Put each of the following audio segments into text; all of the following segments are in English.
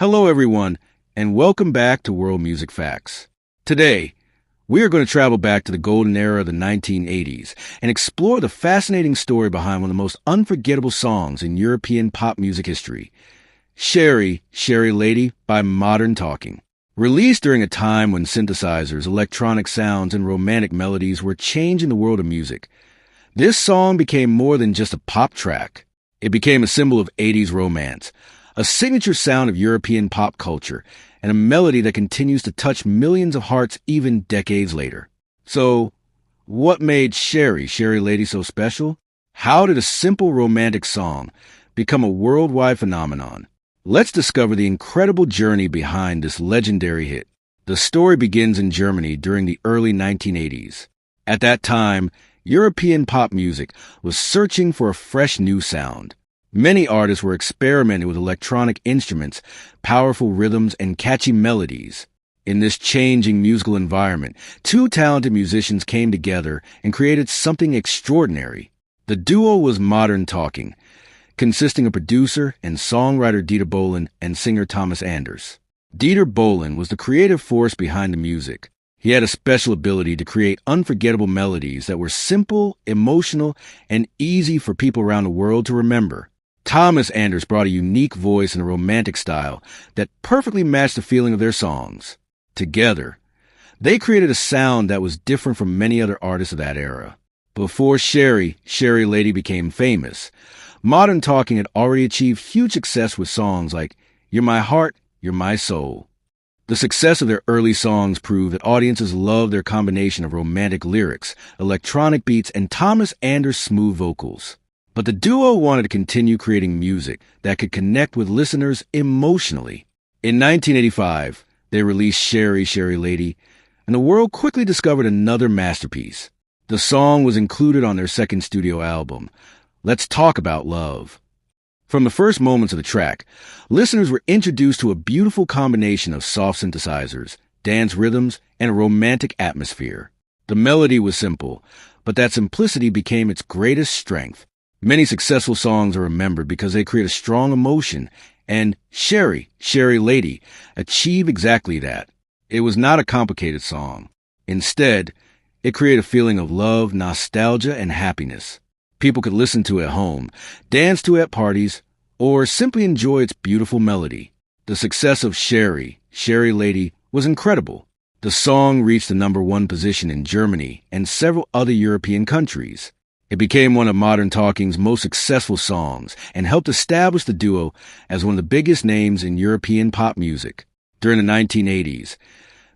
Hello, everyone, and welcome back to World Music Facts. Today, we are going to travel back to the golden era of the 1980s and explore the fascinating story behind one of the most unforgettable songs in European pop music history, Cheri Lady by Modern Talking. Released during a time when synthesizers, electronic sounds, and romantic melodies were changing the world of music, this song became more than just a pop track. It became a symbol of 80s romance, a signature sound of European pop culture, and a melody that continues to touch millions of hearts even decades later. So, what made Cheri Lady so special? How did a simple romantic song become a worldwide phenomenon? Let's discover the incredible journey behind this legendary hit. The story begins in Germany during the early 1980s. At that time, European pop music was searching for a fresh new sound. Many artists were experimenting with electronic instruments, powerful rhythms, and catchy melodies. In this changing musical environment, two talented musicians came together and created something extraordinary. The duo was Modern Talking, consisting of producer and songwriter Dieter Bohlen and singer Thomas Anders. Dieter Bohlen was the creative force behind the music. He had a special ability to create unforgettable melodies that were simple, emotional, and easy for people around the world to remember. Thomas Anders brought a unique voice and a romantic style that perfectly matched the feeling of their songs. Together, they created a sound that was different from many other artists of that era. Before Cheri Lady became famous, Modern Talking had already achieved huge success with songs like You're My Heart, You're My Soul. The success of their early songs proved that audiences loved their combination of romantic lyrics, electronic beats, and Thomas Anders' smooth vocals. But the duo wanted to continue creating music that could connect with listeners emotionally. In 1985, they released Cheri Lady, and the world quickly discovered another masterpiece. The song was included on their second studio album, Let's Talk About Love. From the first moments of the track, listeners were introduced to a beautiful combination of soft synthesizers, dance rhythms, and a romantic atmosphere. The melody was simple, but that simplicity became its greatest strength. Many successful songs are remembered because they create a strong emotion, and Cheri Lady achieved exactly that. It was not a complicated song. Instead, it created a feeling of love, nostalgia, and happiness. People could listen to it at home, dance to it at parties, or simply enjoy its beautiful melody. The success of Cheri Lady was incredible. The song reached the #1 position in Germany and several other European countries. It became one of Modern Talking's most successful songs and helped establish the duo as one of the biggest names in European pop music. During the 1980s,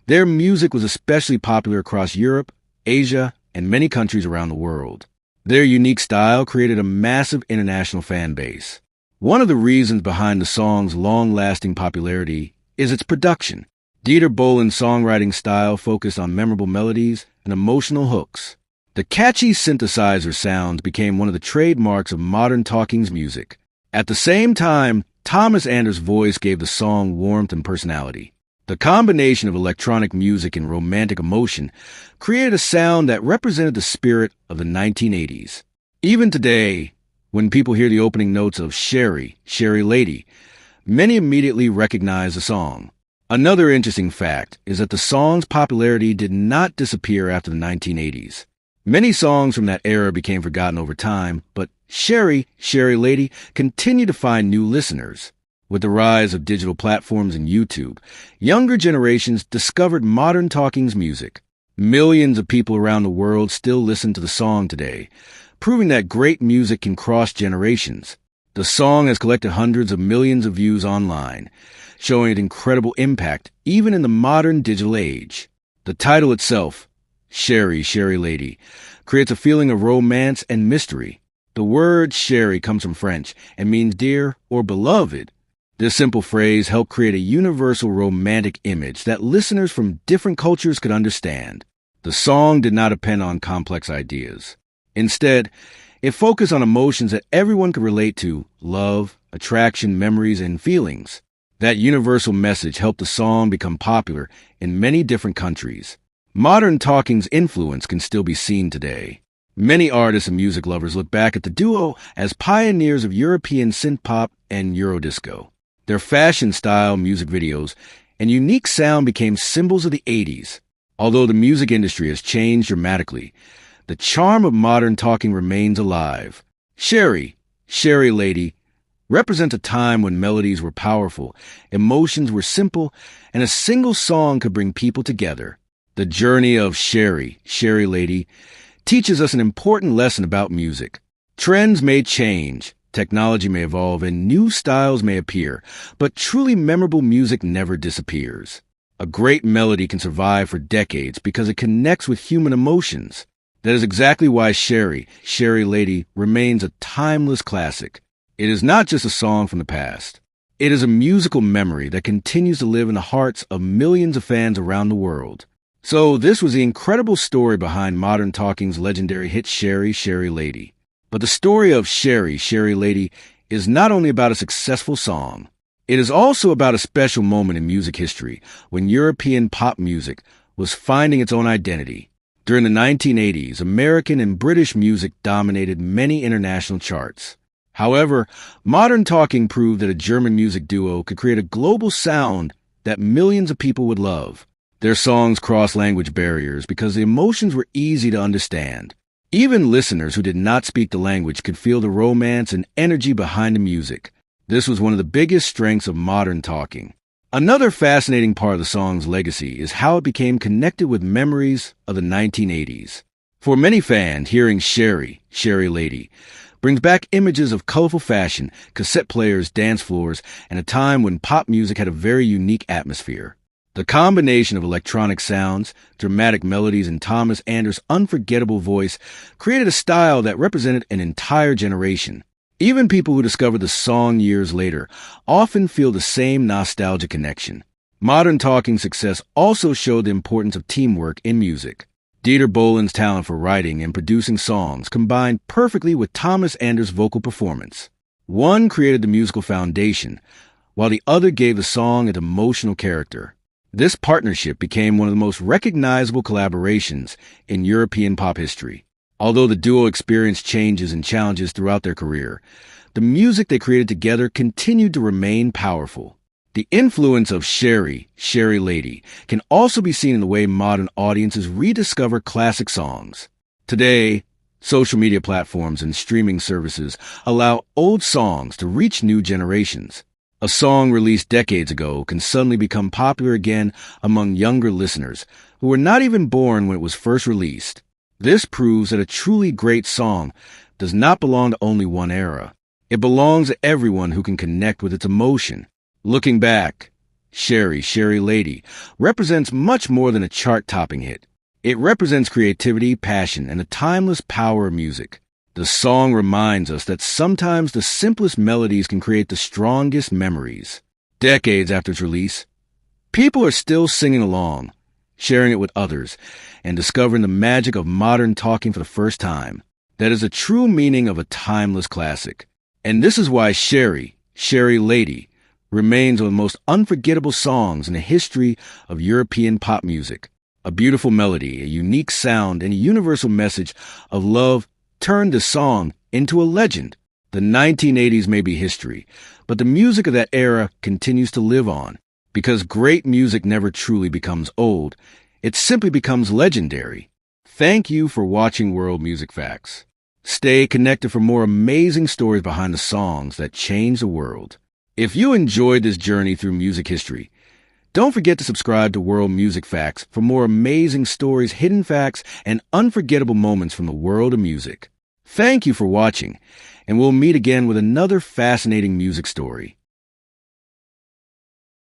their music was especially popular across Europe, Asia, and many countries around the world. Their unique style created a massive international fan base. One of the reasons behind the song's long-lasting popularity is its production. Dieter Bohlen's songwriting style focused on memorable melodies and emotional hooks. The catchy synthesizer sounds became one of the trademarks of Modern Talking's music. At the same time, Thomas Anders' voice gave the song warmth and personality. The combination of electronic music and romantic emotion created a sound that represented the spirit of the 1980s. Even today, when people hear the opening notes of Cheri Lady, many immediately recognize the song. Another interesting fact is that the song's popularity did not disappear after the 1980s. Many songs from that era became forgotten over time, but Cheri Lady continued to find new listeners. With the rise of digital platforms and YouTube, younger generations discovered Modern Talking's music. Millions of people around the world still listen to the song today, proving that great music can cross generations. The song has collected hundreds of millions of views online, showing its incredible impact even in the modern digital age. The title itself, Cheri Lady, creates a feeling of romance and mystery. The word Cheri comes from French and means dear or beloved. This simple phrase helped create a universal romantic image that listeners from different cultures could understand. The song did not depend on complex ideas. Instead, it focused on emotions that everyone could relate to: love, attraction, memories, and feelings. That universal message helped the song become popular in many different countries. Modern Talking's influence can still be seen today. Many artists and music lovers look back at the duo as pioneers of European synth-pop and Eurodisco. Their fashion-style music videos and unique sound became symbols of the 80s. Although the music industry has changed dramatically, the charm of modern talking remains alive. Cheri Lady, represents a time when melodies were powerful, emotions were simple, and a single song could bring people together. The journey of Cheri Lady, teaches us an important lesson about music. Trends may change, technology may evolve, and new styles may appear, but truly memorable music never disappears. A great melody can survive for decades because it connects with human emotions. That is exactly why Cheri Lady, remains a timeless classic. It is not just a song from the past. It is a musical memory that continues to live in the hearts of millions of fans around the world. So this was the incredible story behind Modern Talking's legendary hit Cheri Lady. But the story of Cheri Lady is not only about a successful song. It is also about a special moment in music history when European pop music was finding its own identity. During the 1980s, American and British music dominated many international charts. However, Modern Talking proved that a German music duo could create a global sound that millions of people would love. Their songs crossed language barriers because the emotions were easy to understand. Even listeners who did not speak the language could feel the romance and energy behind the music. This was one of the biggest strengths of Modern Talking. Another fascinating part of the song's legacy is how it became connected with memories of the 1980s. For many fans, hearing Cheri Lady, brings back images of colorful fashion, cassette players, dance floors, and a time when pop music had a very unique atmosphere. The combination of electronic sounds, dramatic melodies, and Thomas Anders' unforgettable voice created a style that represented an entire generation. Even people who discovered the song years later often feel the same nostalgic connection. Modern Talking's success also showed the importance of teamwork in music. Dieter Bohlen's talent for writing and producing songs combined perfectly with Thomas Anders' vocal performance. One created the musical foundation, while the other gave the song an emotional character. This partnership became one of the most recognizable collaborations in European pop history. Although the duo experienced changes and challenges throughout their career, the music they created together continued to remain powerful. The influence of Cheri Lady can also be seen in the way modern audiences rediscover classic songs. Today, social media platforms and streaming services allow old songs to reach new generations. A song released decades ago can suddenly become popular again among younger listeners who were not even born when it was first released. This proves that a truly great song does not belong to only one era. It belongs to everyone who can connect with its emotion. Looking back, Cheri Lady represents much more than a chart-topping hit. It represents creativity, passion, and the timeless power of music. The song reminds us that sometimes the simplest melodies can create the strongest memories. Decades after its release, people are still singing along, sharing it with others, and discovering the magic of Modern Talking for the first time. That is the true meaning of a timeless classic. And this is why Cheri Lady remains one of the most unforgettable songs in the history of European pop music. A beautiful melody, a unique sound, and a universal message of love turned this song into a legend. The 1980s may be history, but the music of that era continues to live on. Because great music never truly becomes old, it simply becomes legendary. Thank you for watching World Music Facts. Stay connected for more amazing stories behind the songs that change the world. If you enjoyed this journey through music history, don't forget to subscribe to World Music Facts for more amazing stories, hidden facts, and unforgettable moments from the world of music. Thank you for watching, and we'll meet again with another fascinating music story.